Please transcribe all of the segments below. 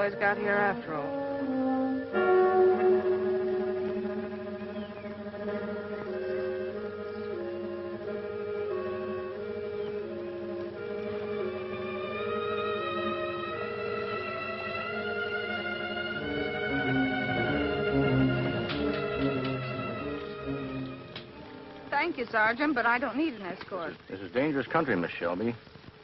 boys got here after all. Thank you, Sergeant, but I don't need an escort. This is dangerous country, Miss Shelby.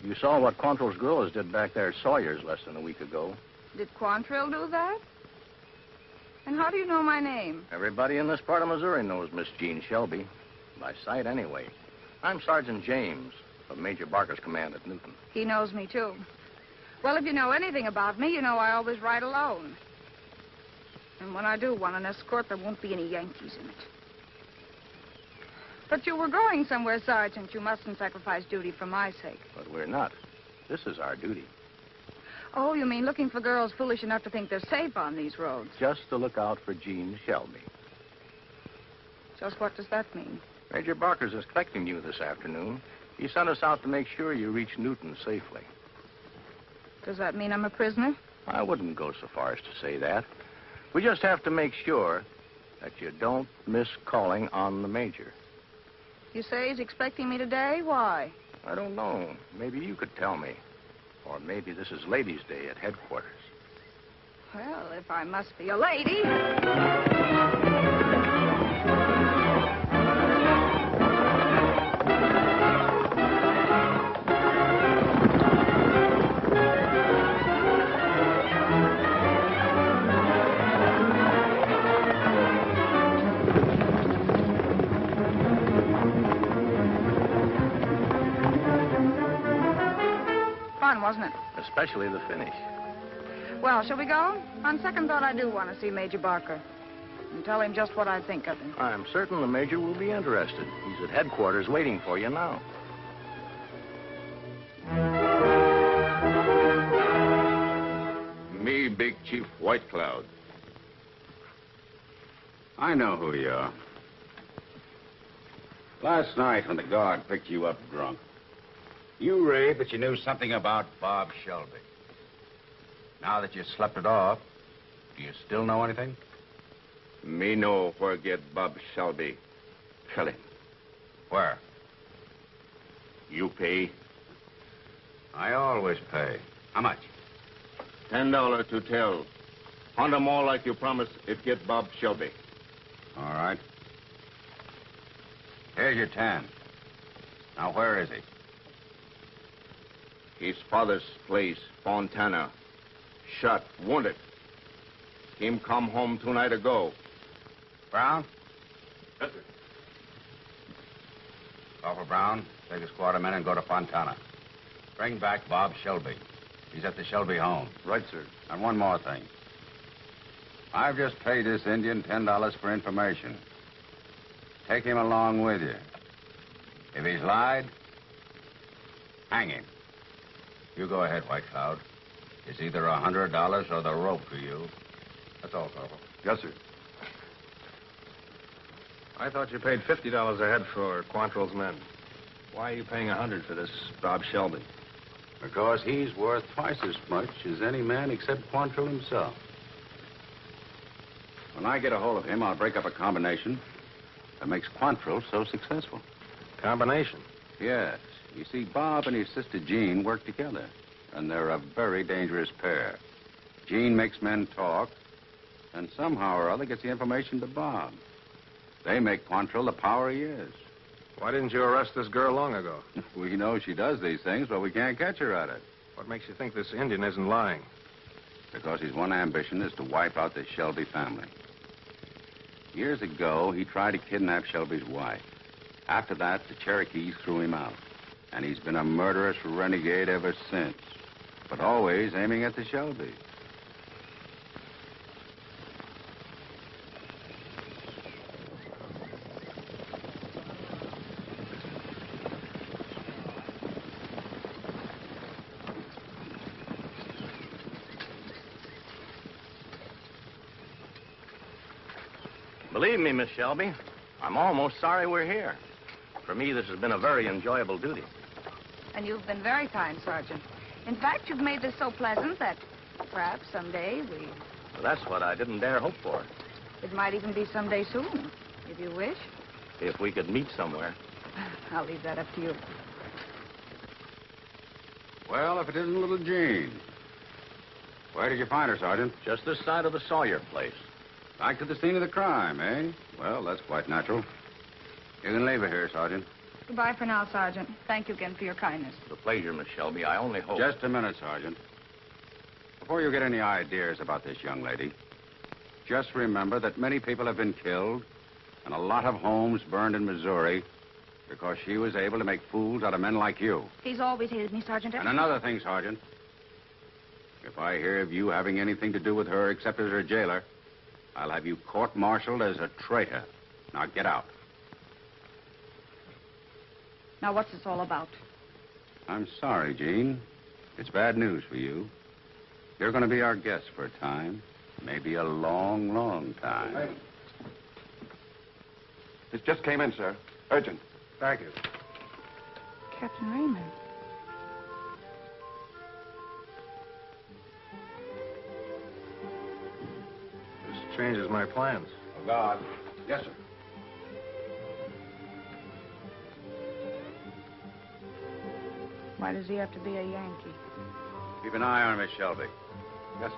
You saw what Quantrill's girls did back there at Sawyer's less than a week ago. Did Quantrill do that? And how do you know my name? Everybody in this part of Missouri knows Miss Jean Shelby. By sight, anyway. I'm Sergeant James of Major Barker's command at Newton. He knows me, too. Well, if you know anything about me, you know I always ride alone. And when I do want an escort, there won't be any Yankees in it. But you were going somewhere, Sergeant. You mustn't sacrifice duty for my sake. But we're not. This is our duty. Oh, you mean looking for girls foolish enough to think they're safe on these roads? Just to look out for Jean Shelby. Just what does that mean? Major Barker's expecting you this afternoon. He sent us out to make sure you reach Newton safely. Does that mean I'm a prisoner? I wouldn't go so far as to say that. We just have to make sure that you don't miss calling on the Major. You say he's expecting me today? Why? I don't know. Maybe you could tell me. Or maybe this is Ladies' Day at headquarters. Well, if I must be a lady... Wasn't it? Especially the finish. Well, shall we go? On second thought, I do want to see Major Barker and tell him just what I think of him. I'm certain the Major will be interested. He's at headquarters waiting for you now. Me, Big Chief White Cloud. I know who you are. Last night when the guard picked you up drunk, you raved that you knew something about Bob Shelby. Now that you slept it off, do you still know anything? Me know where get Bob Shelby. Tell him. Where? You pay. I always pay. How much? $10 to tell. Hunt 'em all like you promised it get Bob Shelby. All right. Here's your 10. Now, where is he? His father's place, Fontana. Shot, wounded. Him come home 2 nights ago. Brown? Yes, sir. Corporal Brown, take a squad of men and go to Fontana. Bring back Bob Shelby. He's at the Shelby home. Right, sir. And one more thing. I've just paid this Indian $10 for information. Take him along with you. If he's lied, hang him. You go ahead, White Cloud. It's either $100 or the rope for you. That's all, Corporal. Yes, sir. I thought you paid $50 a head for Quantrill's men. Why are you paying $100 for this Bob Shelby? Because he's worth twice as much as any man except Quantrill himself. When I get a hold of him, I'll break up a combination that makes Quantrill so successful. Combination? Yes. You see, Bob and his sister Jean work together, and they're a very dangerous pair. Jean makes men talk, and somehow or other gets the information to Bob. They make Quantrill the power he is. Why didn't you arrest this girl long ago? We know she does these things, but we can't catch her at it. What makes you think this Indian isn't lying? Because his one ambition is to wipe out the Shelby family. Years ago, he tried to kidnap Shelby's wife. After that, the Cherokees threw him out. And he's been a murderous renegade ever since. But always aiming at the Shelbys. Believe me, Miss Shelby, I'm almost sorry we're here. For me, this has been a very enjoyable duty. And you've been very kind, Sergeant. In fact, you've made this so pleasant that Perhaps someday we... Well, that's what I didn't dare hope for. It might even be someday soon, if you wish. If we could meet somewhere. I'll leave that up to you. Well, if it isn't little Jean. Where did you find her, Sergeant? Just this side of the Sawyer place. Back to the scene of the crime, eh? Well, that's quite natural. You can leave her here, Sergeant. Goodbye for now, Sergeant. Thank you again for your kindness. It's a pleasure, Miss Shelby. I only hope... Just a minute, Sergeant. Before you get any ideas about this young lady, just remember that many people have been killed and a lot of homes burned in Missouri because she was able to make fools out of men like you. He's always hated me, Sergeant. And another thing, Sergeant. If I hear of you having anything to do with her except as her jailer, I'll have you court-martialed as a traitor. Now get out. Now, what's this all about? I'm sorry, Jean. It's bad news for you. You're going to be our guest for a time. Maybe a long, long time. Hey. This just came in, sir. Urgent. Thank you. Captain Raymond. This changes my plans. Oh, God. Yes, sir. Why does he have to be a Yankee? Keep an eye on her, Miss Shelby. Yes, sir.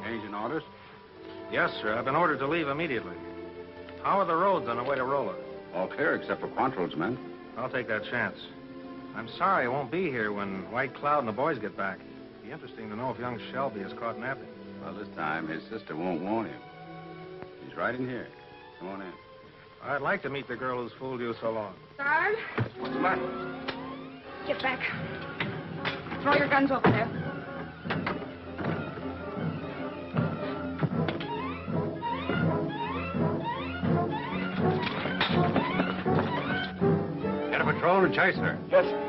Changing orders? Yes, sir. I've been ordered to leave immediately. How are the roads on the way to Rolla? All clear except for Quantrill's men. I'll take that chance. I'm sorry I won't be here when White Cloud and the boys get back. It'd be interesting to know if young Shelby is caught napping. Well, this time his sister won't warn him. He's right in here. Come on in. I'd like to meet the girl who's fooled you so long. Sarge, What's the matter? get back. Throw your guns over there. Get a patrol and chase her. Yes, sir.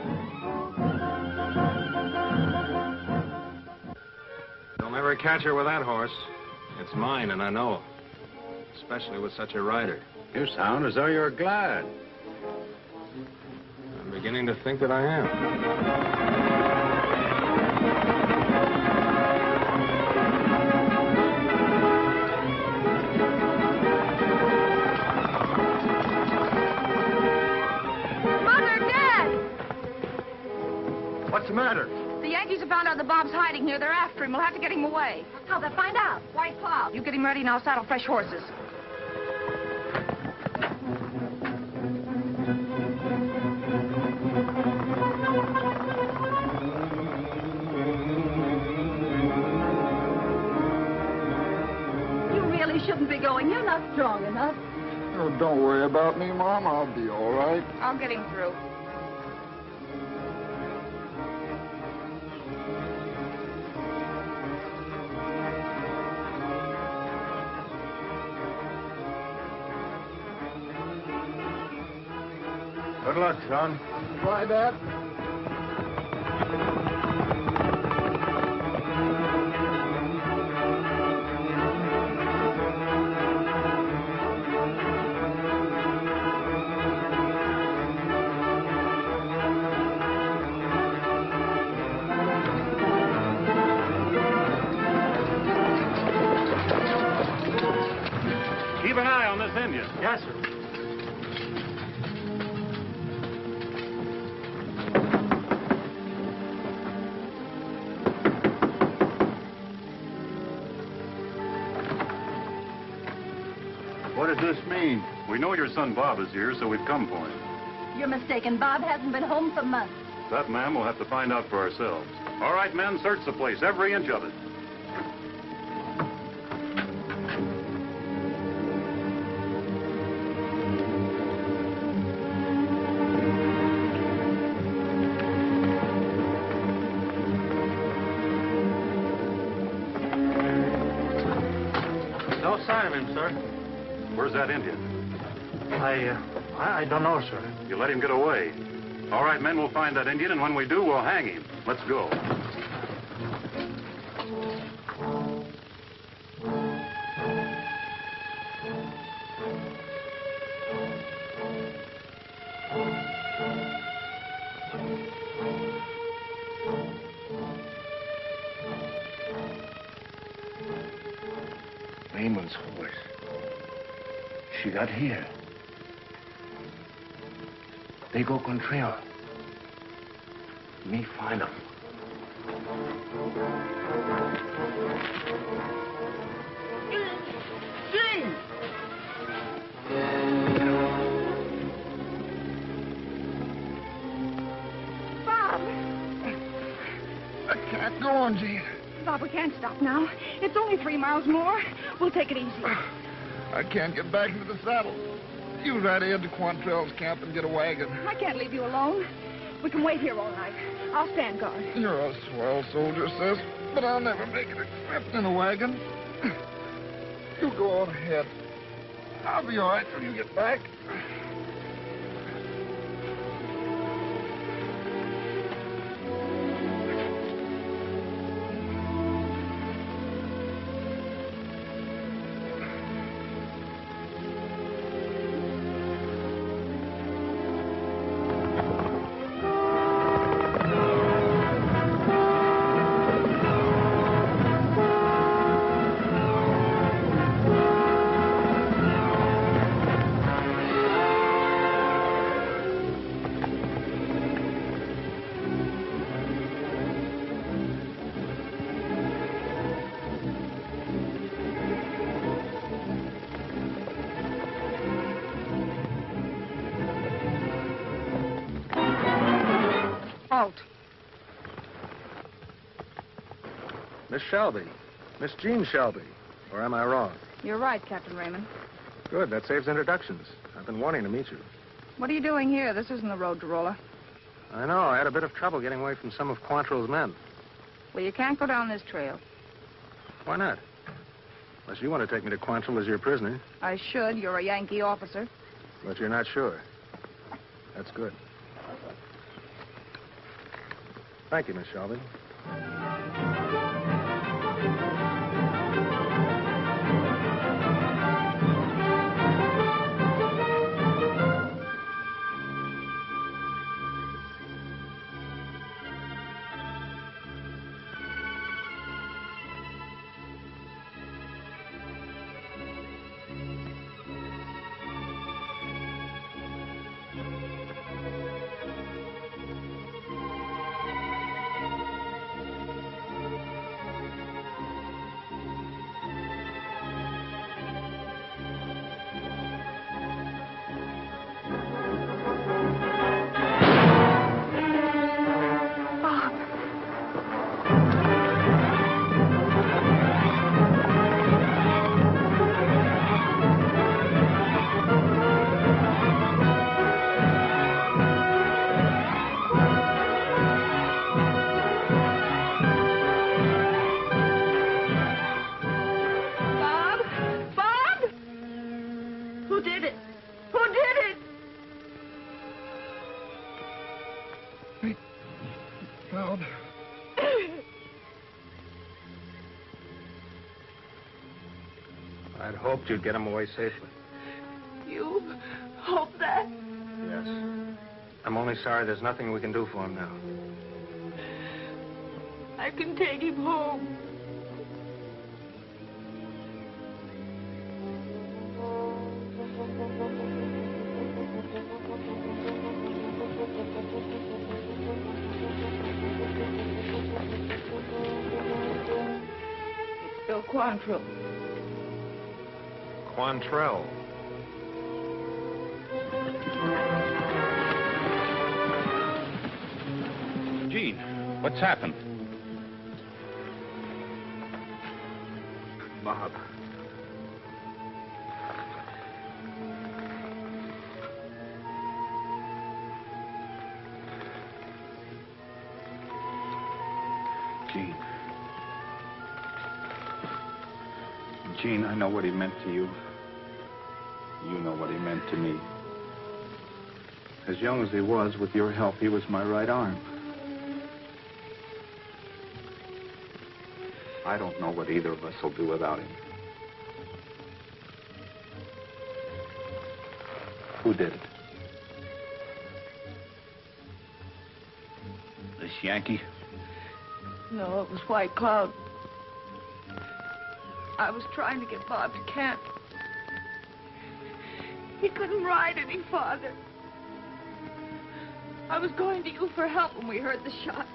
You'll never catch her with that horse. It's mine, and I know. Especially with such a rider. You sound as though you're glad. I'm beginning to think that I am. Mother, Dad! What's the matter? The Yankees have found out that Bob's hiding here. They're after him. We'll have to get him away. How'll they find out? White Cloud. You get him ready and I'll saddle fresh horses. You really shouldn't be going. You're not strong enough. Oh, don't worry about me, Mom. I'll be all right. I'll get him through. Good luck, son. Try that. Keep an eye on this Indian. Yes, sir. What does this mean? We know your son Bob is here, so we've come for him. You're mistaken. Bob hasn't been home for months. That, ma'am, we'll have to find out for ourselves. All right, men, search the place, every inch of it. No sign of him, sir. Where's that Indian? I don't know, sir. You let him get away. All right, men, we'll find that Indian, and when we do, we'll hang him. Let's go. Raymond's horse. She got here. They go Quantrill. Me find them. Gene! Bob! I can't go on, Gene. Bob, we can't stop now. It's only 3 miles more. We'll take it easy. I can't get back into the saddle. You ride ahead to Quantrill's camp and get a wagon. I can't leave you alone. We can wait here all night. I'll stand guard. You're a swell soldier, sis, but I'll never make it except in a wagon. You go on ahead. I'll be all right till you get back. Halt. Miss Shelby. Miss Jean Shelby. Or am I wrong? You're right, Captain Raymond. Good. That saves introductions. I've been wanting to meet you. What are you doing here? This isn't the road to Rolla. I know. I had a bit of trouble getting away from some of Quantrill's men. Well, you can't go down this trail. Why not? Unless you want to take me to Quantrill as your prisoner. I should. You're a Yankee officer. But you're not sure. That's good. Thank you, Miss Shelby. I'd hoped you'd get him away safely. You hope that? Yes. I'm only sorry there's nothing we can do for him now. I can take him home. It's Bill Quantrill. Quantrill. Gene, what's happened? Bob. Gene. Gene, I know what he meant to you. You know what he meant to me. As young as he was, with your help, he was my right arm. I don't know what either of us will do without him. Who did it? This Yankee? No, it was White Cloud. I was trying to get Bob to camp. He couldn't ride any farther. I was going to you for help when we heard the shot.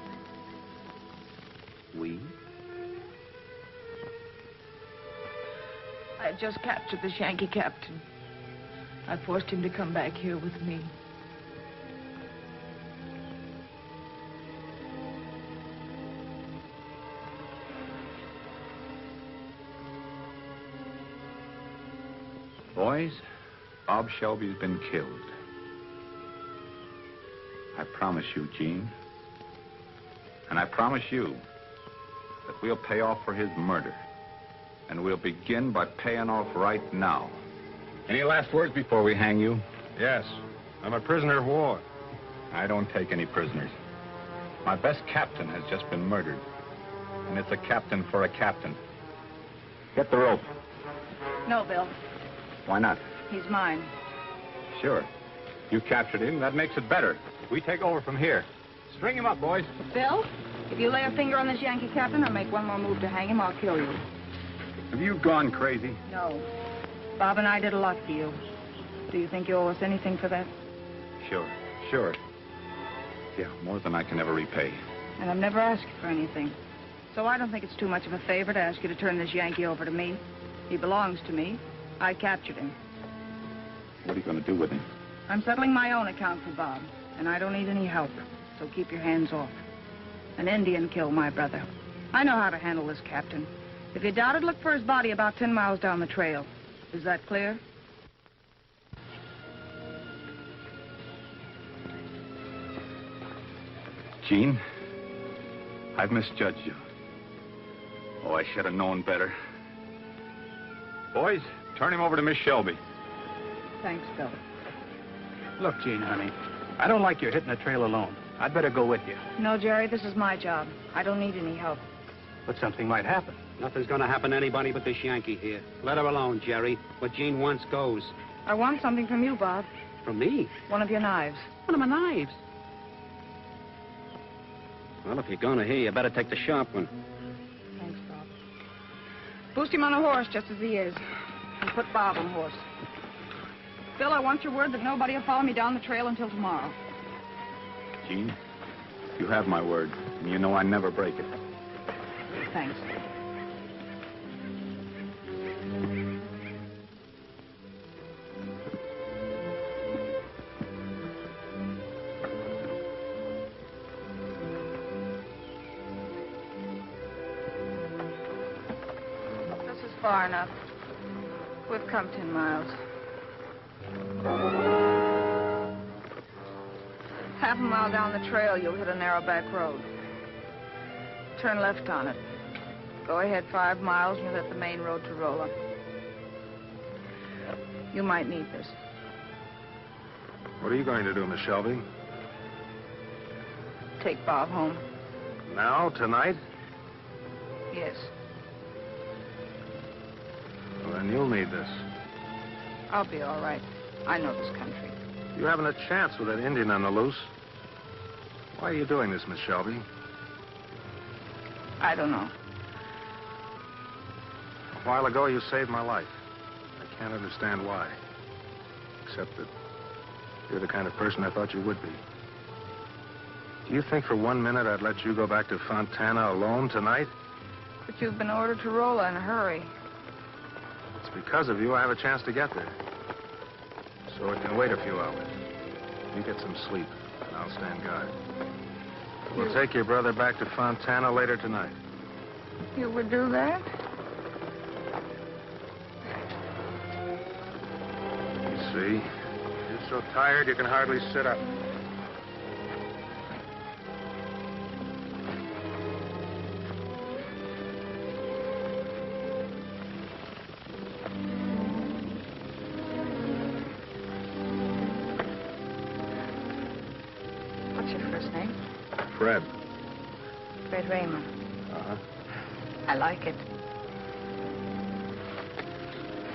We? I had just captured this Yankee captain. I forced him to come back here with me. Boys, Bob Shelby's been killed. I promise you, Gene, and I promise you that we'll pay off for his murder. And we'll begin by paying off right now. Any last words before we hang you? Yes. I'm a prisoner of war. I don't take any prisoners. My best captain has just been murdered. And it's a captain for a captain. Get the rope. No, Bill. Why not? He's mine. Sure. You captured him. That makes it better. We take over from here. String him up, boys. Bill, if you lay a finger on this Yankee captain or make one more move to hang him, I'll kill you. Have you gone crazy? No. Bob and I did a lot for you. Do you think you owe us anything for that? Sure. Yeah, more than I can ever repay. And I've never asked you for anything. So I don't think it's too much of a favor to ask you to turn this Yankee over to me. He belongs to me. I captured him. What are you going to do with him? I'm settling my own account for Bob, and I don't need any help. So keep your hands off. An Indian killed my brother. I know how to handle this captain. If you doubt it, look for his body about 10 miles down the trail. Is that clear? Gene, I've misjudged you. Oh, I should have known better. Boys, turn him over to Miss Shelby. Thanks, Bill. Look, Gene, honey, I don't like you hitting the trail alone. I'd better go with you. No, Jerry, this is my job. I don't need any help. But something might happen. Nothing's gonna happen to anybody but this Yankee here. Let her alone, Jerry. What Gene wants goes. I want something from you, Bob. From me? One of your knives. One of my knives? Well, if you're gonna here, you better take the sharp one. Thanks, Bob. Boost him on a horse just as he is. And put Bob on horse. Bill, I want your word that nobody will follow me down the trail until tomorrow. Gene, you have my word, and you know I never break it. Thanks. This is far enough. We've come 10 miles. Half a mile down the trail, you'll hit a narrow back road. Turn left on it. Go ahead 5 miles, and you'll hit the main road to Rolla. You might need this. What are you going to do, Miss Shelby? Take Bob home. Now, tonight? Yes. Well, then you'll need this. I'll be all right. I know this country. You haven't a chance with that Indian on the loose. Why are you doing this, Miss Shelby? I don't know. A while ago, you saved my life. I can't understand why. Except that you're the kind of person I thought you would be. Do you think for 1 minute I'd let you go back to Fontana alone tonight? But you've been ordered to Rolla in a hurry. It's because of you I have a chance to get there. So it can wait a few hours. You get some sleep, and I'll stand guard. We'll take your brother back to Fontana later tonight. You would do that? You see? You're so tired you can hardly sit up. Fred. Fred Raymond. Uh-huh. I like it.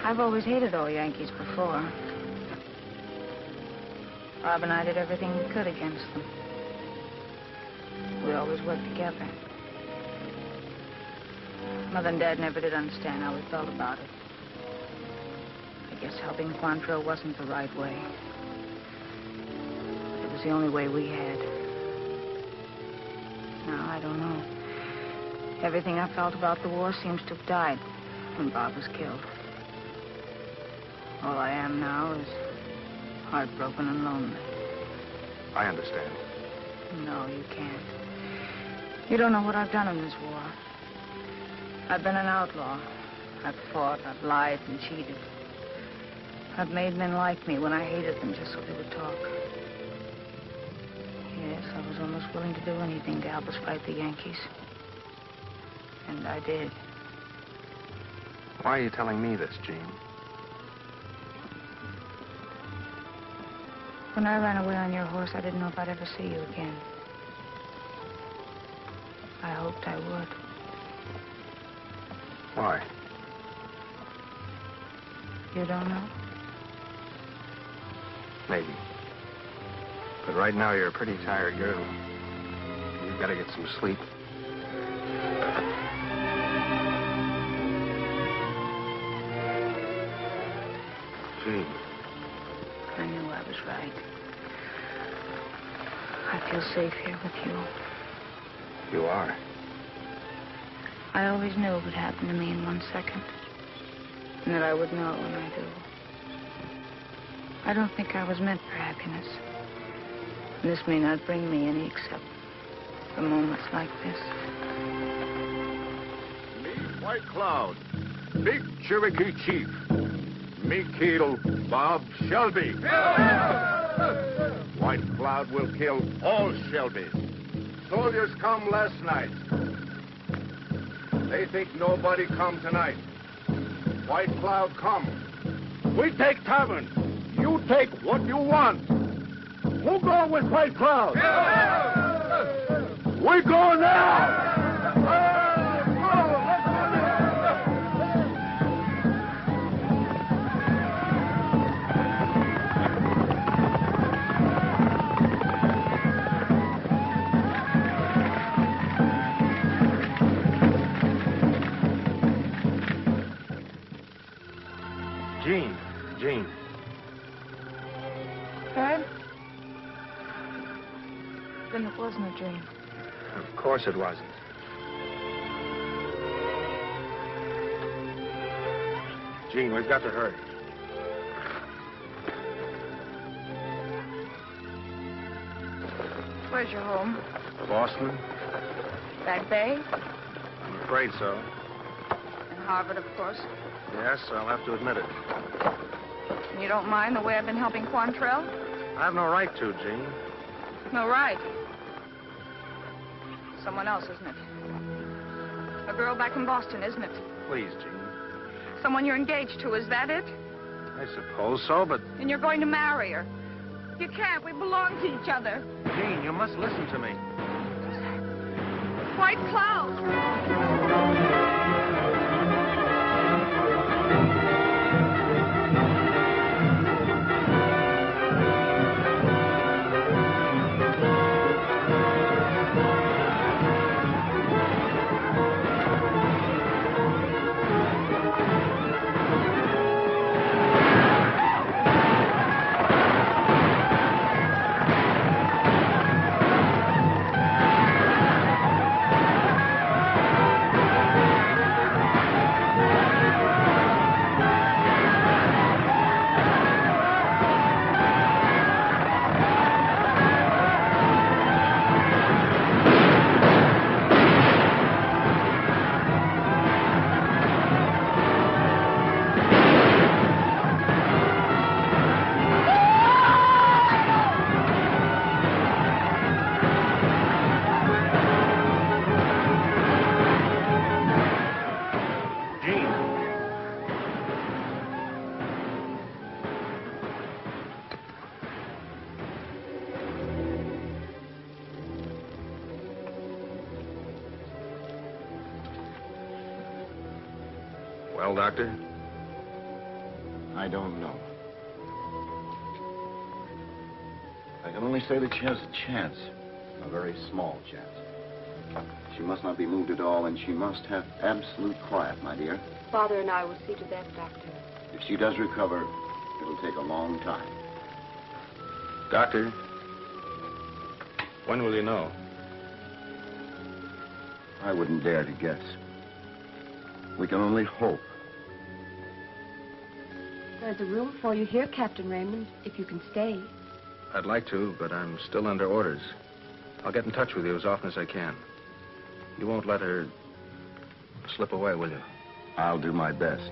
I've always hated all Yankees before. Bob and I did everything we could against them. We always worked together. Mother and Dad never did understand how we felt about it. I guess helping Quantrill wasn't the right way. It was the only way we had. Now, I don't know. Everything I felt about the war seems to have died when Bob was killed. All I am now is heartbroken and lonely. I understand. No, you can't. You don't know what I've done in this war. I've been an outlaw. I've fought, I've lied and cheated. I've made men like me when I hated them just so they would talk. Yes, I was almost willing to do anything to help us fight the Yankees. And I did. Why are you telling me this, Jean? When I ran away on your horse, I didn't know if I'd ever see you again. I hoped I would. Why? You don't know? Maybe. But right now, you're a pretty tired girl. You've got to get some sleep. Gee. I knew I was right. I feel safe here with you. You are. I always knew it would happen to me in 1 second. And that I would know when I do. I don't think I was meant for happiness. And this may not bring me any except for moments like this. Me, White Cloud, big Cherokee chief. Me kill Bob Shelby. White Cloud will kill all Shelbys. Soldiers come last night. They think nobody come tonight. White Cloud come. We take tavern. You take what you want. Who go with White Cloud? We go now! Jean. Fred? Then it wasn't a dream. Of course it wasn't. Jean, we've got to hurry. Where's your home? Boston? Back Bay? I'm afraid so. And Harvard, of course. Yes, I'll have to admit it. And you don't mind the way I've been helping Quantrill? I have no right to, Jean. No right. Someone else, isn't it? A girl back in Boston, isn't it? Please, Jean. Someone you're engaged to, is that it? I suppose so, but... And you're going to marry her. You can't. We belong to each other. Jean, you must listen to me. White Cloud! Well, Doctor? I don't know. I can only say that she has a chance. A very small chance. She must not be moved at all, and she must have absolute quiet, my dear. Father and I will see to that, Doctor. If she does recover, it'll take a long time. Doctor, when will you know? I wouldn't dare to guess. We can only hope. There's a room for you here, Captain Raymond, if you can stay. I'd like to, but I'm still under orders. I'll get in touch with you as often as I can. You won't let her slip away, will you? I'll do my best.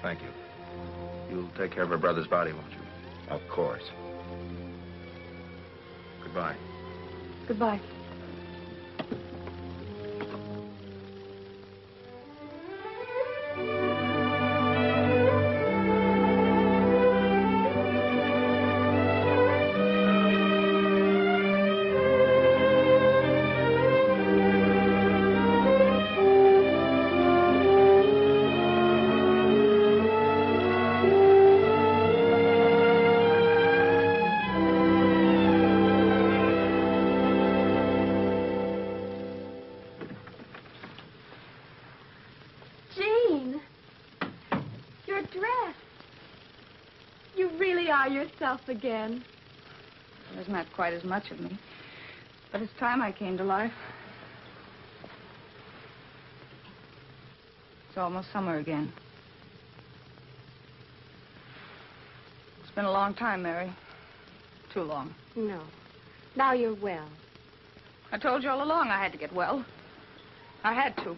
Thank you. You'll take care of her brother's body, won't you? Of course. Goodbye. Goodbye. Yourself again. There's not quite as much of me, but it's time I came to life. It's almost summer again. It's been a long time, Mary. Too long. No. Now you're well. I told you all along I had to get well. I had to.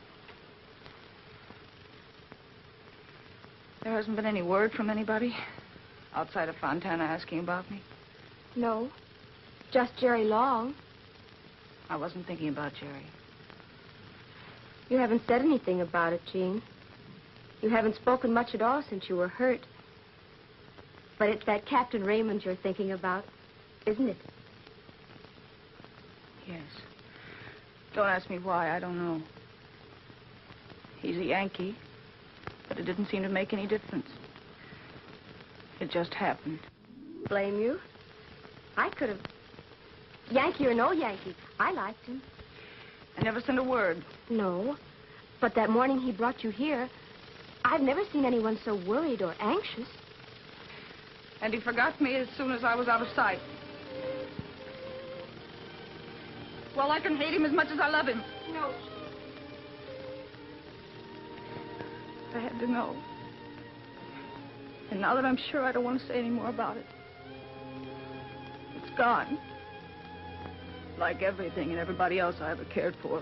There hasn't been any word from anybody outside of Fontana asking about me? No. Just Jerry Long. I wasn't thinking about Jerry. You haven't said anything about it, Jean. You haven't spoken much at all since you were hurt. But it's that Captain Raymond you're thinking about, isn't it? Yes. Don't ask me why. I don't know. He's a Yankee, but it didn't seem to make any difference. It just happened. Blame you? I could have... Yankee or no Yankee, I liked him. I never sent a word. No. But that morning he brought you here, I've never seen anyone so worried or anxious. And he forgot me as soon as I was out of sight. Well, I can hate him as much as I love him. No. I had to know. And now that I'm sure, I don't want to say any more about it. It's gone. Like everything and everybody else I ever cared for.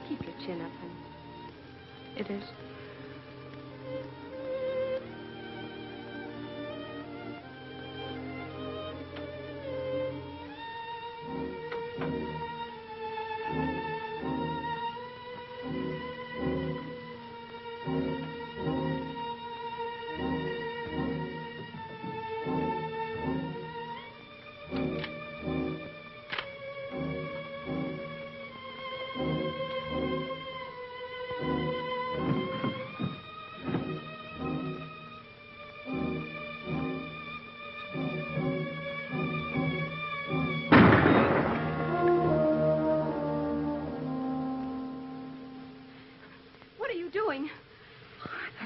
Keep your chin up, honey. It is.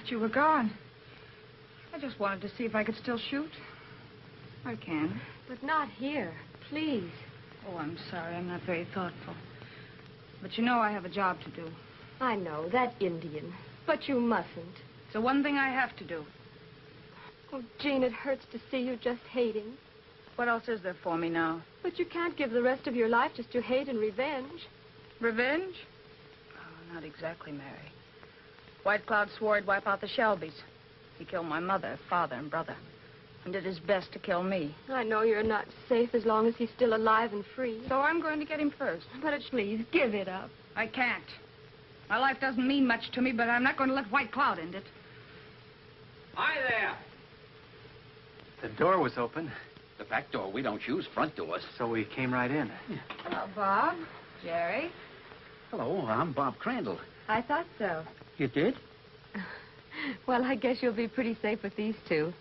You were gone. I just wanted to see if I could still shoot. I can. But not here. Please. Oh, I'm sorry. I'm not very thoughtful. But you know I have a job to do. I know, that Indian. But you mustn't. It's the one thing I have to do. Oh, Jean, it hurts to see you just hating. What else is there for me now? But you can't give the rest of your life just to hate and revenge. Revenge? Oh, not exactly, Mary. White Cloud swore he'd wipe out the Shelbys. He killed my mother, father, and brother, and did his best to kill me. I know you're not safe as long as he's still alive and free. So I'm going to get him first. But please, give it up. I can't. My life doesn't mean much to me, but I'm not going to let White Cloud end it. Hi there. The door was open, The back door we don't use, front doors. so we came right in. Hello, Bob. Jerry. Hello, I'm Bob Crandall. I thought so. You did? Well, I guess you'll be pretty safe with these two.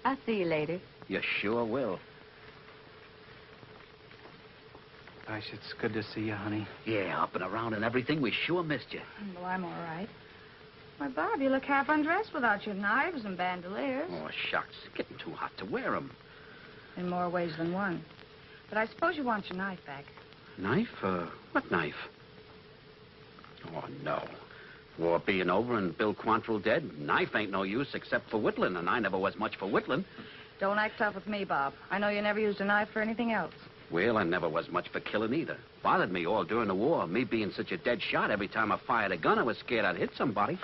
I'll see you later. You sure will. Gosh, it's good to see you, honey. Yeah, up and around and everything. We sure missed you. Well, I'm all right. Why, Bob, you look half undressed without your knives and bandoliers. Oh, shucks. It's getting too hot to wear them. In more ways than one. But I suppose you want your knife back. Knife? What knife? Oh, no. War being over and Bill Quantrill dead, knife ain't no use except for whittling, and I never was much for whittling. Don't act tough with me, Bob. I know you never used a knife for anything else. Well, I never was much for killing either. Bothered me all during the war. Me being such a dead shot, every time I fired a gun, I was scared I'd hit somebody.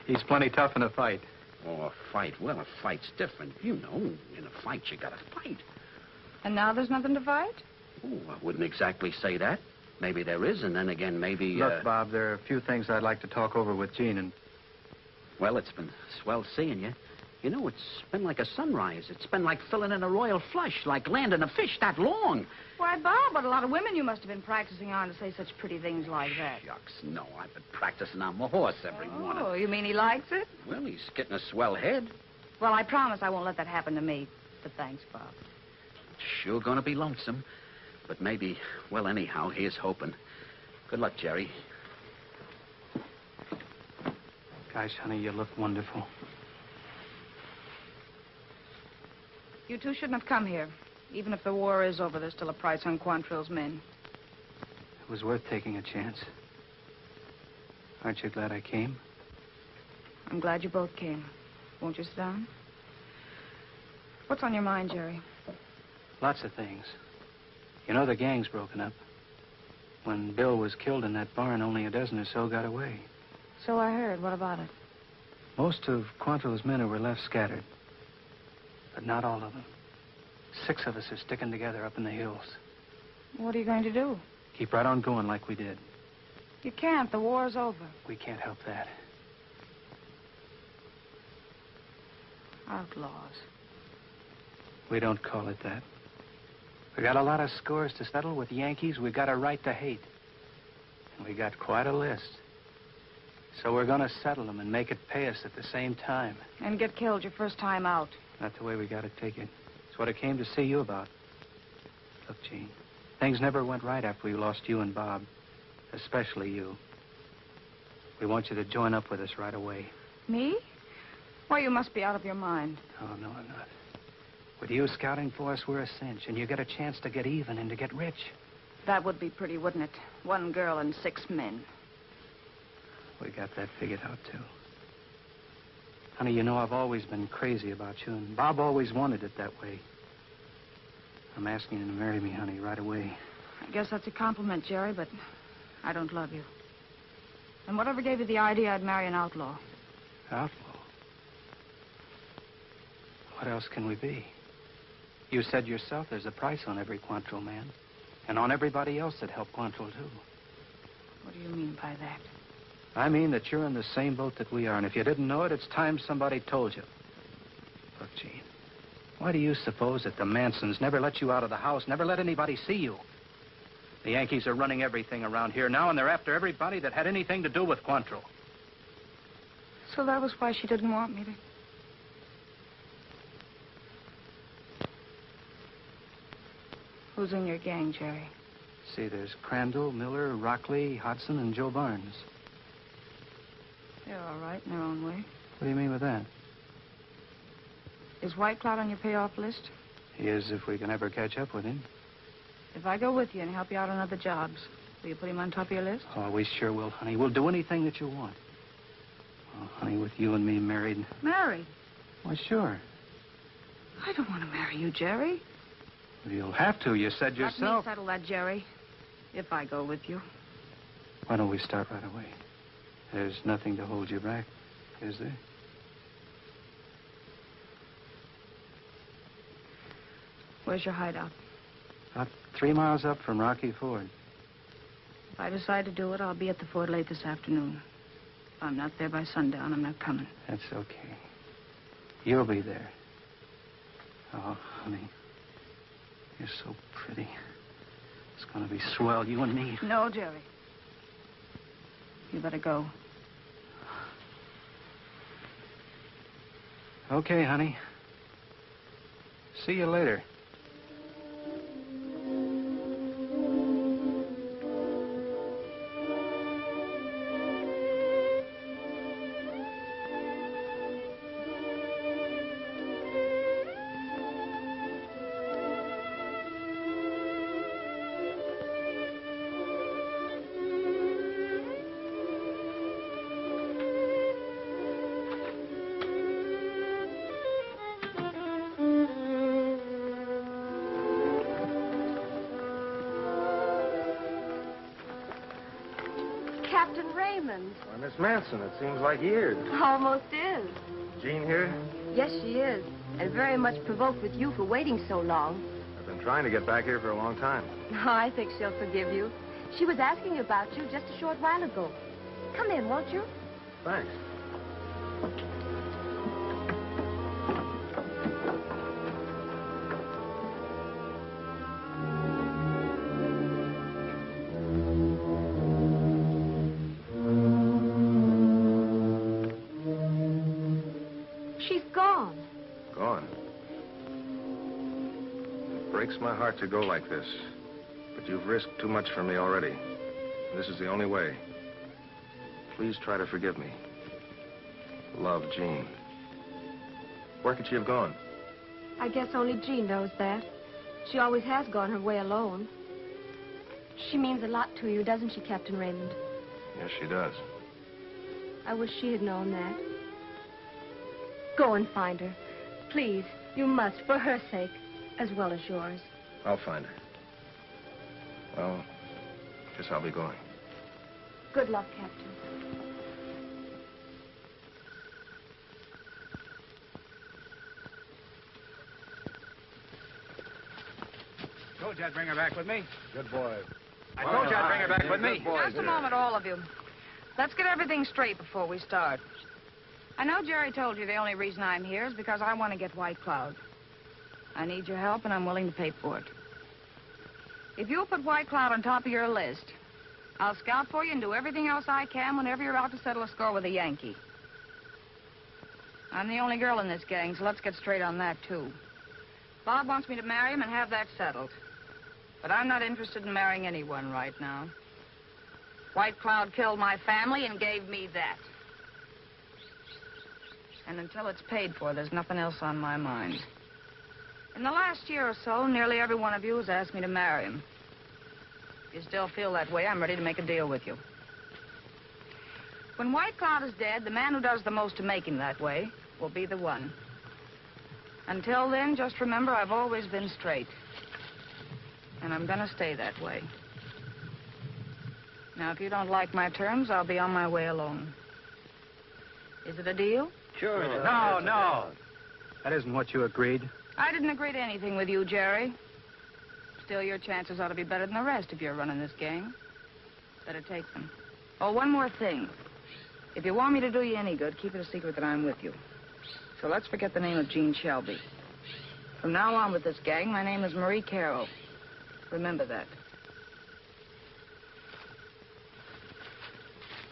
He's plenty tough in a fight. Oh, a fight. Well, a fight's different. You know, in a fight, you gotta fight. And now there's nothing to fight? Oh, I wouldn't exactly say that. Maybe there is, and then again, maybe... Look, Bob, there are a few things I'd like to talk over with Jean, and... Well, it's been swell seeing you. You know, it's been like a sunrise. It's been like filling in a royal flush, like landing a fish that long. Why, Bob, what a lot of women you must have been practicing on to say such pretty things like that. Shucks, no. I've been practicing on my horse every morning. Oh, you mean he likes it? Well, he's getting a swell head. Well, I promise I won't let that happen to me. But thanks, Bob. Sure gonna be lonesome. But maybe, well, anyhow, here's hoping. Good luck, Jerry. Gosh, honey, you look wonderful. You two shouldn't have come here. Even if the war is over, there's still a price on Quantrill's men. It was worth taking a chance. Aren't you glad I came? I'm glad you both came. Won't you sit down? What's on your mind, Jerry? Lots of things. You know, the gang's broken up. When Bill was killed in that barn, only a dozen or so got away. So I heard. What about it? Most of Quantrill's men were left scattered. But not all of them. 6 of us are sticking together up in the hills. What are you going to do? Keep right on going like we did. You can't. The war's over. We can't help that. Outlaws. We don't call it that. We got a lot of scores to settle with Yankees we got a right to hate. And we got quite a list. So we're going to settle them and make it pay us at the same time. And get killed your first time out. Not the way we got to take it. It's what I came to see you about. Look, Jean, things never went right after we lost you and Bob. Especially you. We want you to join up with us right away. Me? Why, you must be out of your mind. Oh, no, I'm not. With you scouting for us, we're a cinch, and you get a chance to get even and to get rich. That would be pretty, wouldn't it? 1 girl and 6 men. We got that figured out, too. Honey, you know I've always been crazy about you, and Bob always wanted it that way. I'm asking you to marry me, honey, right away. I guess that's a compliment, Jerry, but I don't love you. And whatever gave you the idea I'd marry an outlaw? Outlaw? What else can we be? You said yourself there's a price on every Quantrill man. And on everybody else that helped Quantrill, too. What do you mean by that? I mean that you're in the same boat that we are. And if you didn't know it, it's time somebody told you. Look, Jean, why do you suppose that the Mansons never let you out of the house, never let anybody see you? The Yankees are running everything around here now, and they're after everybody that had anything to do with Quantrill. So that was why she didn't want me to... Who's in your gang, Jerry? See, there's Crandall, Miller, Rockley, Hodson, and Joe Barnes. They're all right in their own way. What do you mean with that? Is White Cloud on your payoff list? He is, if we can ever catch up with him. If I go with you and help you out on other jobs, will you put him on top of your list? Oh, we sure will, honey. We'll do anything that you want. Oh, honey, with you and me married... Married? Why, sure. I don't want to marry you, Jerry. Well, you'll have to. You said yourself... Let me settle that, Jerry. If I go with you. Why don't we start right away? There's nothing to hold you back, is there? Where's your hideout? About 3 miles up from Rocky Ford. If I decide to do it, I'll be at the fort late this afternoon. If I'm not there by sundown, I'm not coming. That's okay. You'll be there. Oh, honey. You're so pretty. It's going to be swell, you and me. No, Jerry. You better go. Okay, honey. See you later. Captain Raymond. Why, Miss Manson, it seems like years. Almost is. Jean here? Yes, she is. And very much provoked with you for waiting so long. I've been trying to get back here for a long time. Oh, I think she'll forgive you. She was asking about you just a short while ago. Come in, won't you? Thanks. She's gone. Gone. It breaks my heart to go like this. But you've risked too much for me already. This is the only way. Please try to forgive me. Love, Jean. Where could she have gone? I guess only Jean knows that. She always has gone her way alone. She means a lot to you, doesn't she, Captain Raymond? Yes, she does. I wish she had known that. Go and find her. Please, you must, for her sake, as well as yours. I'll find her. Well, guess I'll be going. Good luck, Captain. Told you I'd bring her back with me. Good boy. I told you I'd bring her back with me. Just a moment, all of you. Let's get everything straight before we start. I know Jerry told you the only reason I'm here is because I want to get White Cloud. I need your help, and I'm willing to pay for it. If you'll put White Cloud on top of your list, I'll scout for you and do everything else I can whenever you're out to settle a score with a Yankee. I'm the only girl in this gang, so let's get straight on that, too. Bob wants me to marry him and have that settled. But I'm not interested in marrying anyone right now. White Cloud killed my family and gave me that. And until it's paid for, there's nothing else on my mind. In the last year or so, nearly every one of you has asked me to marry him. If you still feel that way, I'm ready to make a deal with you. When White Cloud is dead, the man who does the most to make him that way will be the one. Until then, just remember I've always been straight. And I'm gonna stay that way. Now, if you don't like my terms, I'll be on my way alone. Is it a deal? Sure. No. That isn't what you agreed. I didn't agree to anything with you, Jerry. Still, your chances ought to be better than the rest if you're running this gang. Better take them. Oh, one more thing. If you want me to do you any good, keep it a secret that I'm with you. So let's forget the name of Jean Shelby. From now on with this gang, my name is Marie Carroll. Remember that.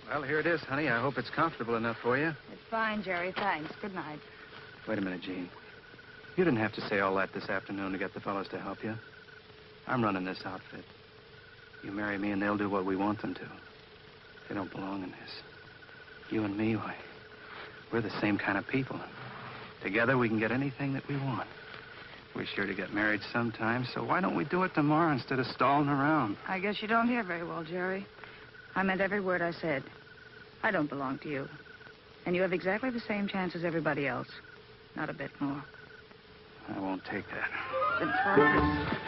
Well, here it is, honey. I hope it's comfortable enough for you. It's fine, Jerry. Thanks. Good night. Wait a minute, Jean. You didn't have to say all that this afternoon to get the fellows to help you. I'm running this outfit. You marry me and they'll do what we want them to. They don't belong in this. You and me, why, we're the same kind of people. Together we can get anything that we want. We're sure to get married sometime, so why don't we do it tomorrow instead of stalling around? I guess you don't hear very well, Jerry. I meant every word I said. I don't belong to you. And you have exactly the same chance as everybody else. Not a bit more. I won't take that. Then try this.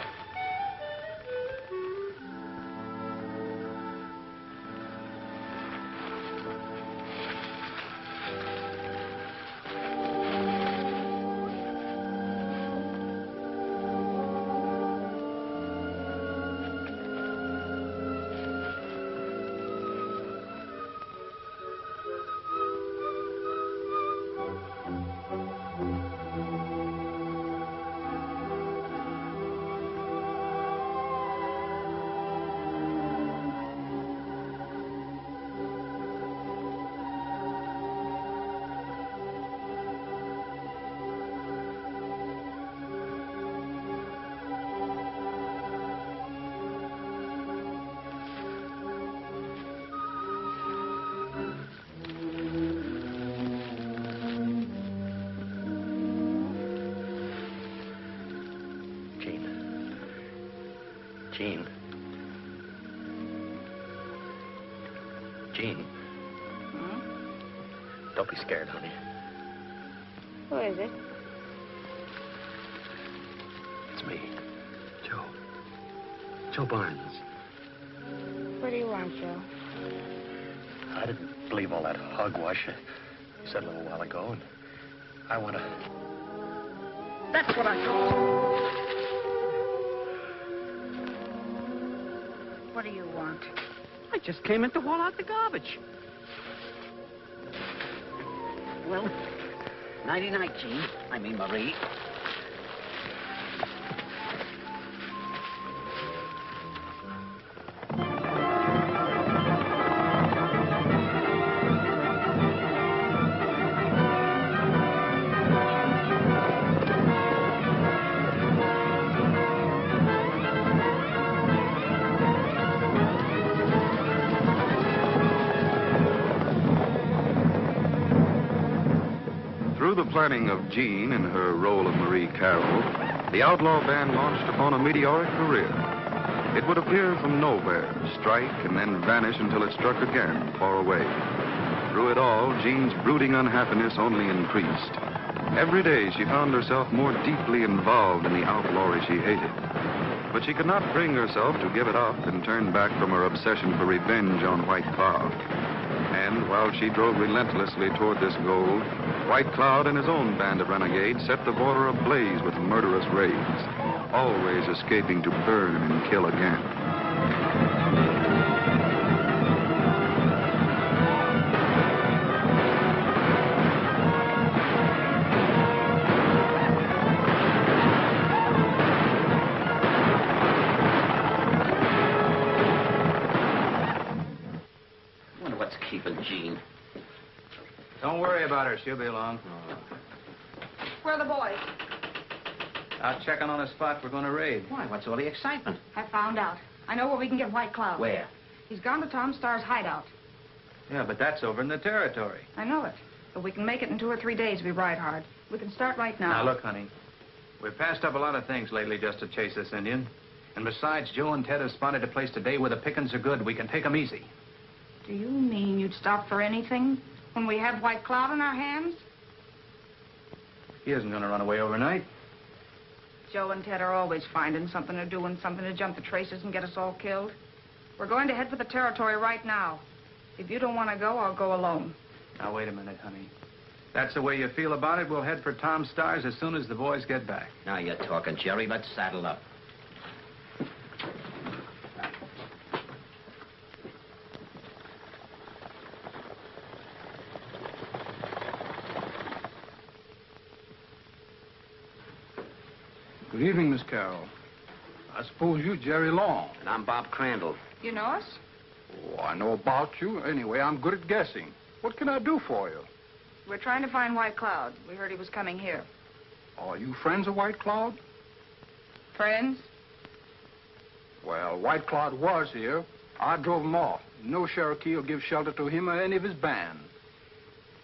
Jean. Jean. Hmm? Don't be scared, honey. Who is it? It's me. Joe Barnes. What do you want, Joe? I didn't believe all that hogwash you said a little while ago, and I want to... That's what I thought. What do you want? I just came in to haul out the garbage. Well, nighty-night, Jean. I mean, Marie. Through the planning of Jean in her role of Marie Carroll, the outlaw band launched upon a meteoric career. It would appear from nowhere, strike, and then vanish until it struck again, far away. Through it all, Jean's brooding unhappiness only increased. Every day, she found herself more deeply involved in the outlawry she hated. But she could not bring herself to give it up and turn back from her obsession for revenge on White Cloud. And while she drove relentlessly toward this goal, White Cloud and his own band of renegades set the border ablaze with murderous raids, always escaping to burn and kill again. Keeping Jean. Don't worry about her. She'll be along. Where are the boys? Out checking on a spot we're going to raid. Why? What's all the excitement? I found out. I know where we can get White Cloud. Where? He's gone to Tom Starr's hideout. Yeah, but that's over in the territory. I know it. But we can make it in 2 or 3 days if we ride hard. We can start right now. Now, look, honey. We've passed up a lot of things lately just to chase this Indian. And besides, Joe and Ted have spotted a place today where the pickings are good. We can take them easy. Do you mean you'd stop for anything when we have White Cloud in our hands? He isn't going to run away overnight. Joe and Ted are always finding something or doing something to jump the traces and get us all killed. We're going to head for the territory right now. If you don't want to go, I'll go alone. Now, wait a minute, honey. That's the way you feel about it. We'll head for Tom Starr's as soon as the boys get back. Now you're talking, Jerry. Let's saddle up. Good evening, Miss Carroll. I suppose you're Jerry Long. And I'm Bob Crandall. You know us? Oh, I know about you. Anyway, I'm good at guessing. What can I do for you? We're trying to find White Cloud. We heard he was coming here. Are you friends of White Cloud? Friends? Well, White Cloud was here. I drove him off. No Cherokee will give shelter to him or any of his band.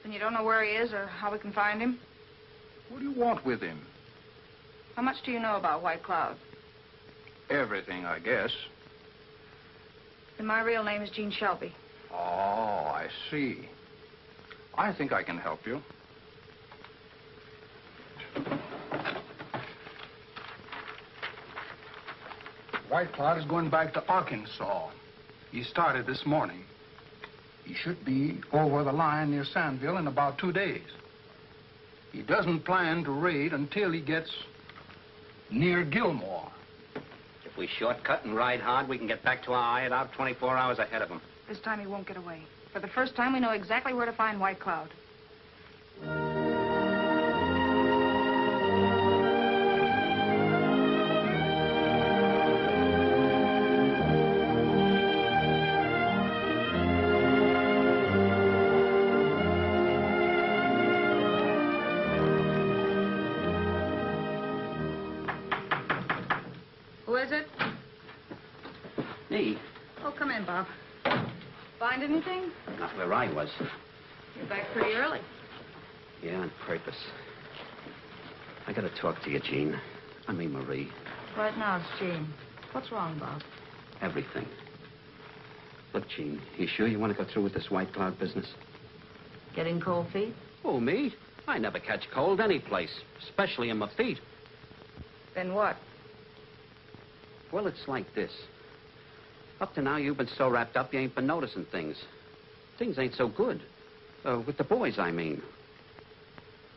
And you don't know where he is or how we can find him? What do you want with him? How much do you know about White Cloud? Everything, I guess. And my real name is Jean Shelby. Oh, I see. I think I can help you. White Cloud is going back to Arkansas. He started this morning. He should be over the line near Sandville in about 2 days. He doesn't plan to raid until he gets near Gilmore. If we shortcut and ride hard, we can get back to our hideout 24 hours ahead of him. This time he won't get away. For the first time, we know exactly where to find White Cloud. Who is it? Me? Oh, come in, Bob. Find anything? Not where I was. You're back pretty early. Yeah, on purpose. I gotta talk to you, Jean. I mean, Marie. Right now, it's Jean. What's wrong, Bob? Everything. Look, Jean, you sure you want to go through with this White Cloud business? Getting cold feet? Oh, me? I never catch cold any place, especially in my feet. Then what? Well, it's like this. Up to now, you've been so wrapped up, you ain't been noticing things. Things ain't so good. With the boys, I mean.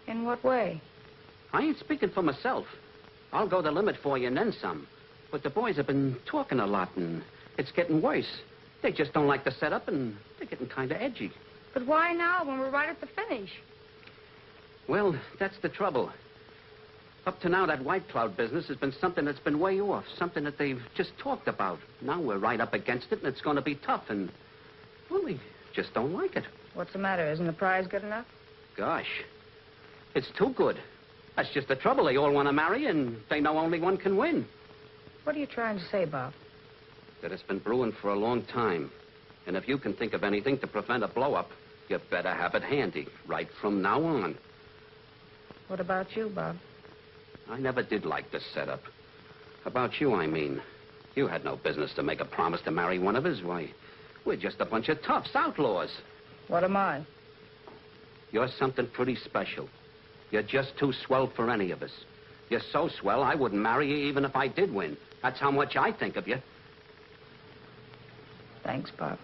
In what way? I ain't speaking for myself. I'll go the limit for you and then some. But the boys have been talking a lot, and it's getting worse. They just don't like the setup, and they're getting kind of edgy. But why now, when we're right at the finish? Well, that's the trouble. Up to now, that White Cloud business has been something that's been way off, something that they've just talked about. Now we're right up against it, and it's going to be tough, and, well, they just don't like it. What's the matter? Isn't the prize good enough? Gosh, it's too good. That's just the trouble. They all want to marry, and they know only one can win. What are you trying to say, Bob? That it's been brewing for a long time. And if you can think of anything to prevent a blow-up, you better have it handy, right from now on. What about you, Bob? I never did like this setup. About you, I mean. You had no business to make a promise to marry one of us. Why, we're just a bunch of toughs, outlaws. What am I? You're something pretty special. You're just too swell for any of us. You're so swell, I wouldn't marry you even if I did win. That's how much I think of you. Thanks, Bob.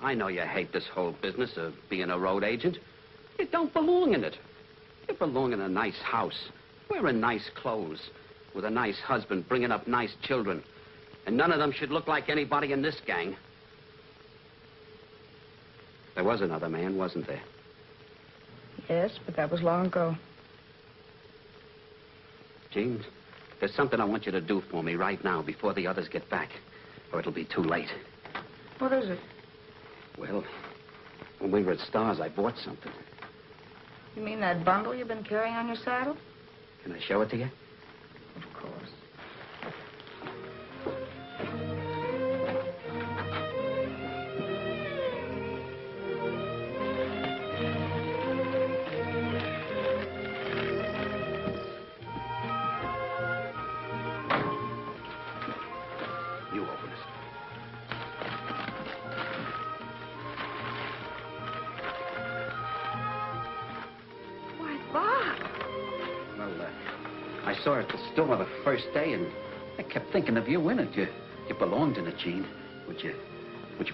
I know you hate this whole business of being a road agent. You don't belong in it. You belong in a nice house, wearing nice clothes, with a nice husband, bringing up nice children. And none of them should look like anybody in this gang. There was another man, wasn't there? Yes, but that was long ago. James, there's something I want you to do for me right now before the others get back, or it'll be too late. What is it? Well, when we were at Stars, I bought something. You mean that bundle you've been carrying on your saddle? Can I show it to you? Of course. You open it. I saw it at the store the first day, and I kept thinking of you in it. You belonged in it, Gene. Would you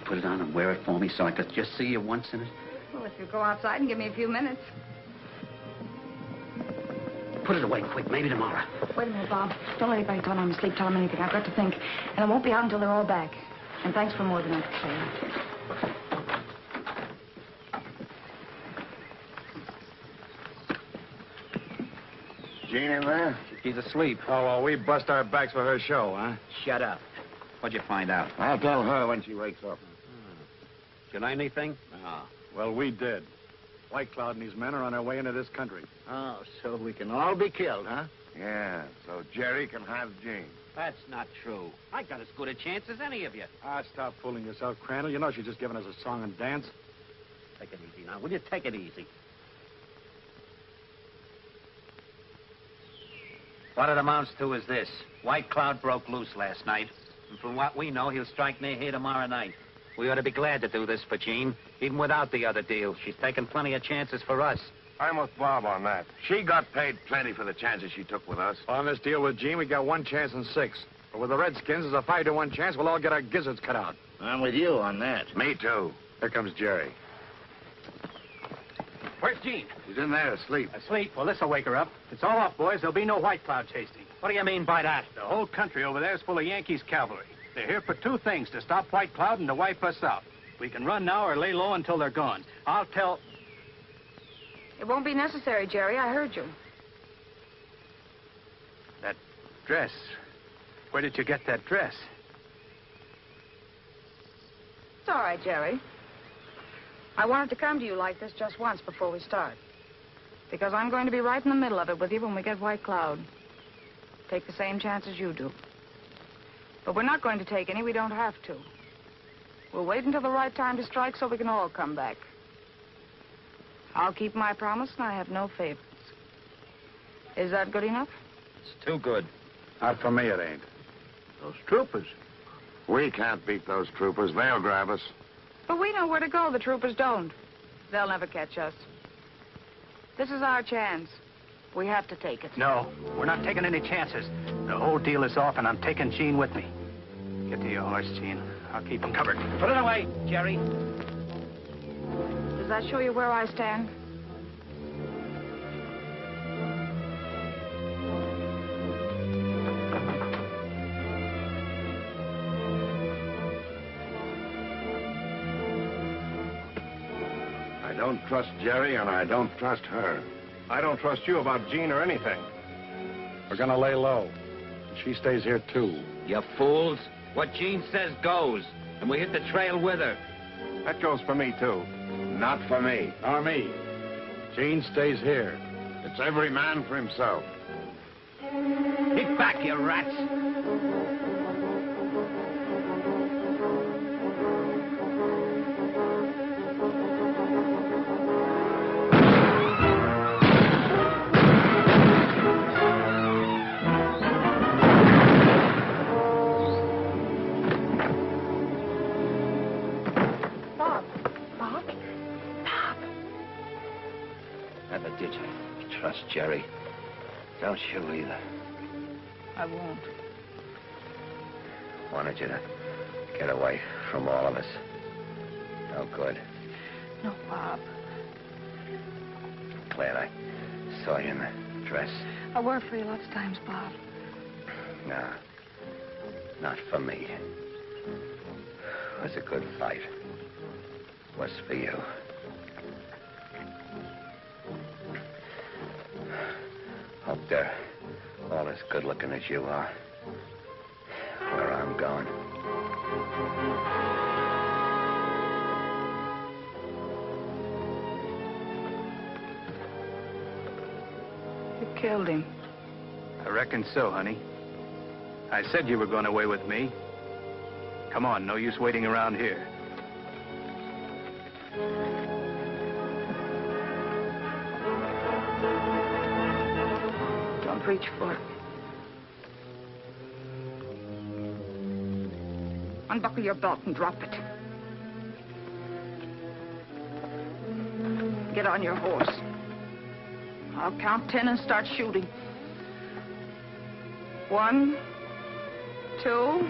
put it on and wear it for me so I could just see you once in it? Well, if you go outside and give me a few minutes. Put it away quick, maybe tomorrow. Wait a minute, Bob. Don't let anybody tell I'm asleep. Tell them anything. I've got to think. And I won't be out until they're all back. And thanks for more than I could say. Jean in there? She's asleep. Oh, well, we bust our backs for her show, huh? Shut up. What'd you find out? I'll tell her when she wakes up. Did you learn anything? Ah, well, we did. White Cloud and his men are on their way into this country. Oh, so we can all be killed, huh? Yeah, so Jerry can have Jean. That's not true. I got as good a chance as any of you. Ah, stop fooling yourself, Crandall. You know she's just giving us a song and dance. Take it easy now. Will you take it easy? What it amounts to is this. White Cloud broke loose last night. And from what we know, he'll strike near here tomorrow night. We ought to be glad to do this for Jean, even without the other deal. She's taken plenty of chances for us. I'm with Bob on that. She got paid plenty for the chances she took with us. On this deal with Jean, we got 1 chance in 6. But with the Redskins, there's a 5-to-1 chance we'll all get our gizzards cut out. I'm with you on that. Me too. Here comes Jerry. Where's Jean? She's in there asleep. Asleep? Well, this'll wake her up. It's all off, boys. There'll be no White Cloud chasing. What do you mean by that? The whole country over there is full of Yankees cavalry. They're here for 2 things, to stop White Cloud and to wipe us out. We can run now or lay low until they're gone. I'll tell... It won't be necessary, Jerry. I heard you. That dress. Where did you get that dress? It's all right, Jerry. I wanted to come to you like this just once before we start. Because I'm going to be right in the middle of it with you when we get White Cloud. Take the same chances you do. But we're not going to take any. We don't have to. We'll wait until the right time to strike so we can all come back. I'll keep my promise, and I have no favorites. Is that good enough? It's too good. Not for me, it ain't. Those troopers. We can't beat those troopers. They'll grab us. But we know where to go. The troopers don't. They'll never catch us. This is our chance. We have to take it. No, we're not taking any chances. The whole deal is off, and I'm taking Jean with me. Get to your horse, Jean. I'll keep him covered. Put it away, Jerry. Does that show you where I stand? I don't trust Jerry, and I don't trust her. I don't trust you about Jean or anything. We're gonna lay low. She stays here, too. You fools. What Jean says goes. And we hit the trail with her. That goes for me, too. Not for me. Nor me. Jean stays here. It's every man for himself. Get back, you rats. Never did trust Jerry. Don't you either. I won't. Wanted you to get away from all of us. No good. No, Bob. Glad I saw you in the dress. I worked for you lots of times, Bob. No. Not for me. It was a good fight. It was for you. Hope they're all as good looking as you are. Where I'm going. You killed him. I reckon so, honey. I said you were going away with me. Come on, no use waiting around here. Don't reach for it. Unbuckle your belt and drop it. Get on your horse. I'll count 10 and start shooting. 1, 2...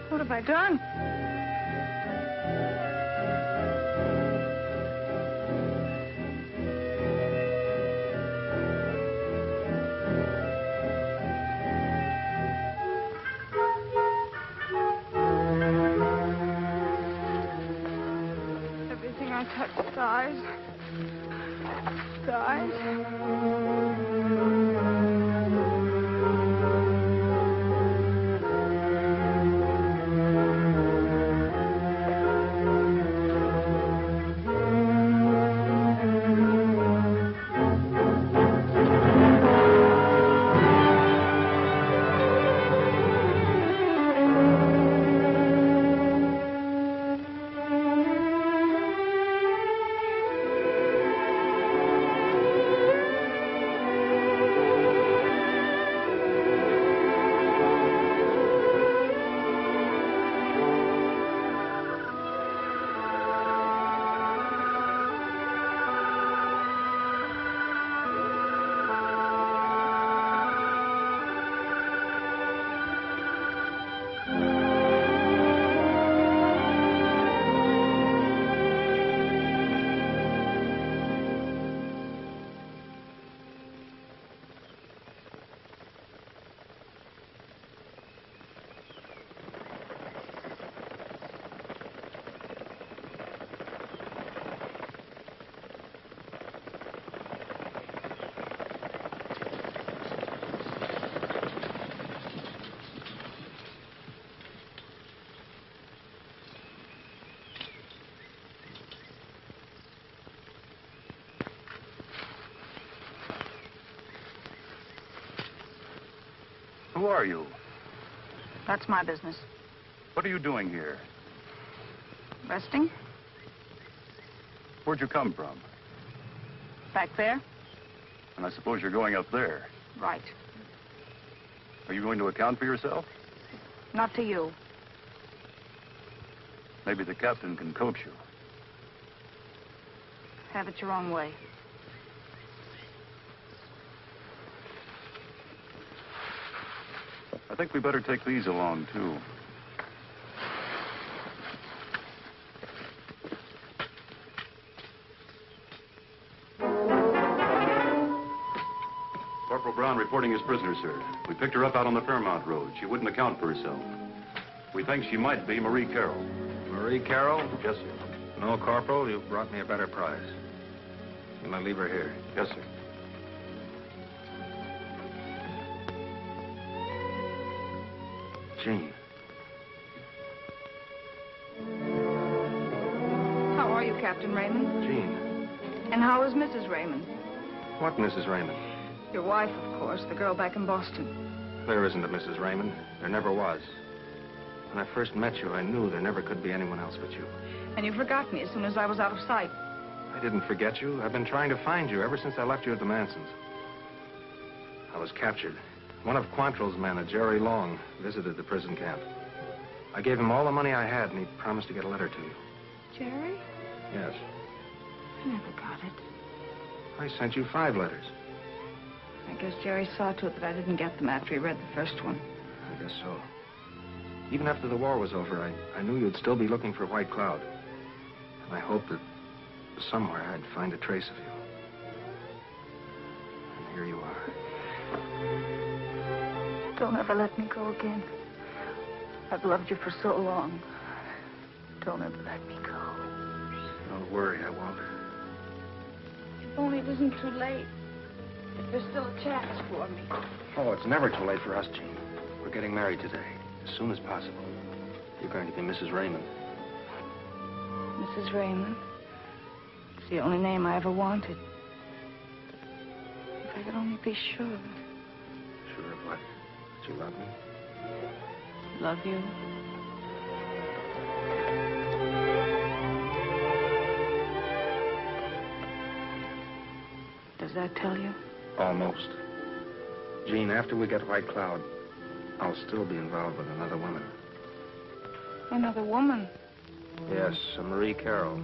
What have I done? Everything I touch dies. Who are you? That's my business. What are you doing here? Resting? Where'd you come from? Back there? And I suppose you're going up there. Right. Are you going to account for yourself? Not to you. Maybe the captain can coach you. Have it your own way. I think we better take these along, too. Corporal Brown reporting his prisoner, sir. We picked her up out on the Fairmount Road. She wouldn't account for herself. We think she might be Marie Carroll. Marie Carroll? Yes, sir. No, Corporal, you've brought me a better prize. You might leave her here. Yes, sir. Jean. How are you, Captain Raymond? Jean. And how is Mrs. Raymond? What Mrs. Raymond? Your wife, of course, the girl back in Boston. There isn't a Mrs. Raymond. There never was. When I first met you, I knew there never could be anyone else but you. And you forgot me as soon as I was out of sight. I didn't forget you. I've been trying to find you ever since I left you at the Mansons. I was captured. One of Quantrill's men, a Jerry Long, visited the prison camp. I gave him all the money I had, and he promised to get a letter to you. Jerry? Yes. I never got it. I sent you 5 letters. I guess Jerry saw to it that I didn't get them after he read the first one. I guess so. Even after the war was over, I knew you'd still be looking for White Cloud. And I hoped that somewhere I'd find a trace of you. And here you are. Don't ever let me go again. I've loved you for so long. Don't ever let me go. Don't worry, I won't. If only it isn't too late. If there's still a chance for me. Oh, it's never too late for us, Jean. We're getting married today, as soon as possible. You're going to be Mrs. Raymond. Mrs. Raymond? It's the only name I ever wanted. If I could only be sure. Sure of what? That you love me? Love you? Does that tell you? Almost. Jean, after we get White Cloud, I'll still be involved with another woman. Another woman? Yes, a Marie Carroll.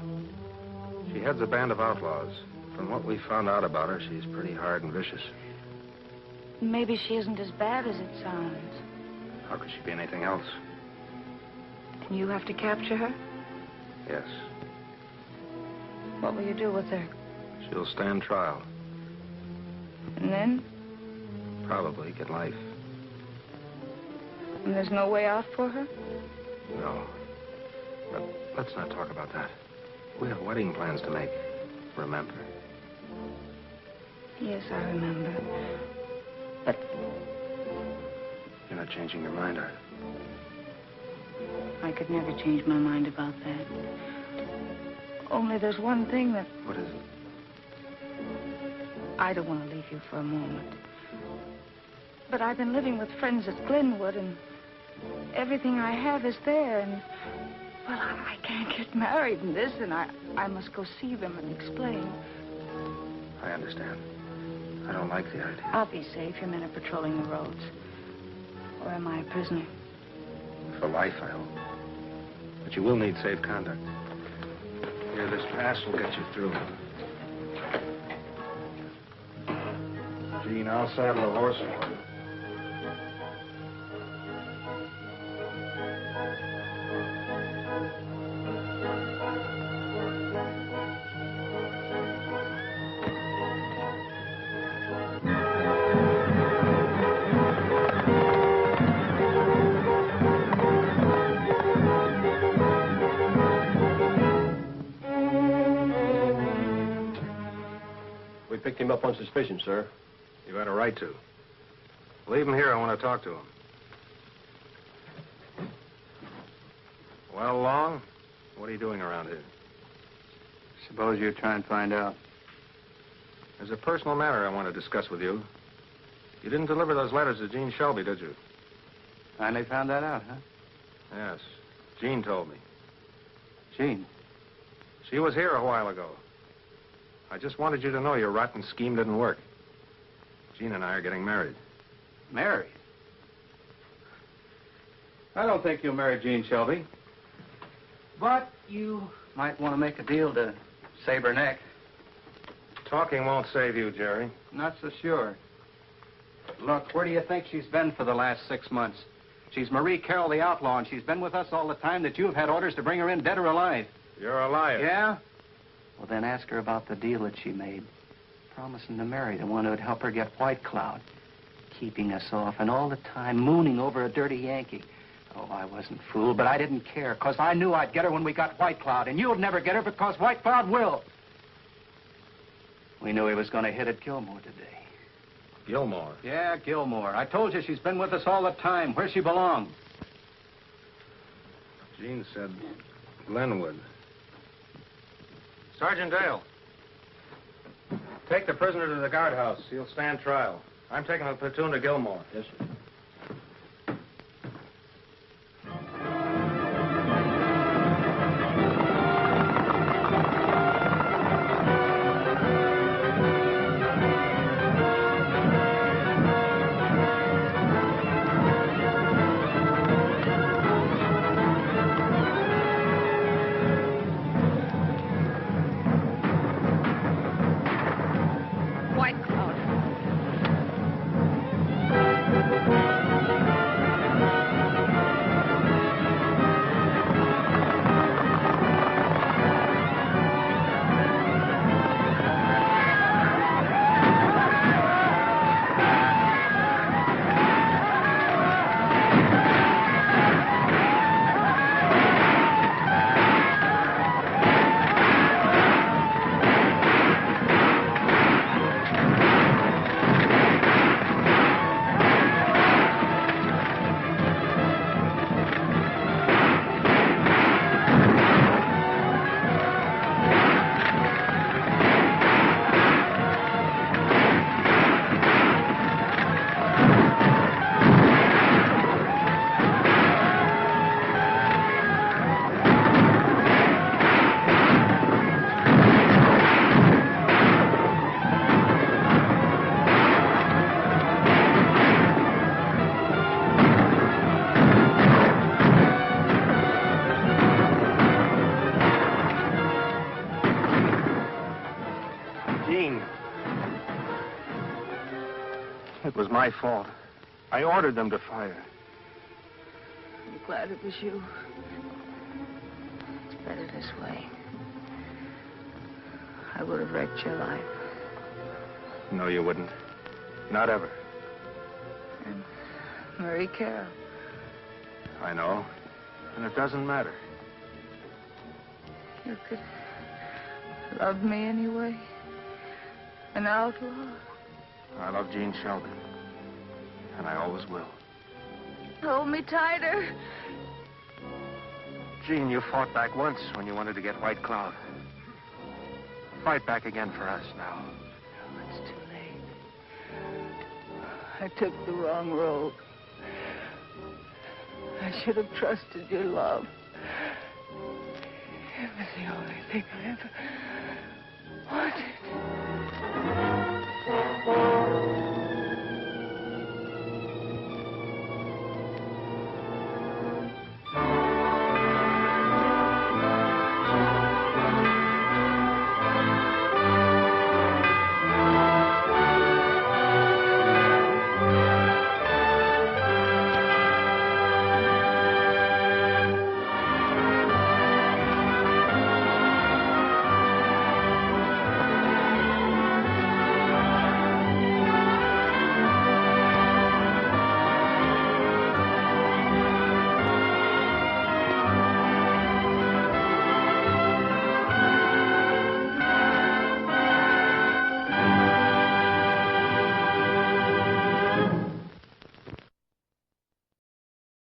She heads a band of outlaws. From what we found out about her, she's pretty hard and vicious. Maybe she isn't as bad as it sounds. How could she be anything else? And you have to capture her? Yes. What will you do with her? She'll stand trial. And then? Probably get life. And there's no way out for her? No. But let's not talk about that. We have wedding plans to make. Remember? Yes, I remember. But you're not changing your mind, are you? I could never change my mind about that. Only there's one thing that... What is it? I don't want to leave you for a moment. But I've been living with friends at Glenwood, and everything I have is there, and... Well, I can't get married in this, and I must go see them and explain. I understand. I don't like the idea. I'll be safe. Your men are patrolling the roads. Or am I a prisoner? For life, I hope. But you will need safe conduct. Here, this pass will get you through. Jean, I'll saddle a horse for you. We picked him up on suspicion, sir. You had a right to. Leave him here. I want to talk to him. Well, Long, what are you doing around here? Suppose you try and find out. There's a personal matter I want to discuss with you. You didn't deliver those letters to Jean Shelby, did you? Finally found that out, huh? Yes. Jean told me. Jean? She was here a while ago. I just wanted you to know your rotten scheme didn't work. Jean and I are getting married. Married? I don't think you'll marry Jean Shelby. But you might want to make a deal to save her neck. Talking won't save you, Jerry. Not so sure. Look, where do you think she's been for the last 6 months? She's Marie Carroll, the outlaw, and she's been with us all the time that you've had orders to bring her in dead or alive. You're a liar. Yeah? Well, then ask her about the deal that she made. Promising to marry the one who would help her get White Cloud. Keeping us off, and all the time mooning over a dirty Yankee. Oh, I wasn't fooled, but I didn't care, because I knew I'd get her when we got White Cloud, and you'll never get her because White Cloud will. We knew he was going to hit at Gilmore today. Gilmore? Yeah, Gilmore. I told you she's been with us all the time, where she belonged. Jean said Glenwood. Sergeant Dale. Take the prisoner to the guardhouse. He'll stand trial. I'm taking a platoon to Gilmore. Yes, sir. It was my fault. I ordered them to fire. I'm glad it was you. It's better this way. I would have wrecked your life. No, you wouldn't. Not ever. And Marie Carroll. I know. And it doesn't matter. You could love me anyway. An outlaw. I love Jean Shelby. And I always will. Hold me tighter. Jean, you fought back once when you wanted to get White Cloud. Fight back again for us now. No, it's too late. I took the wrong road. I should have trusted your love. It was the only thing I ever wanted.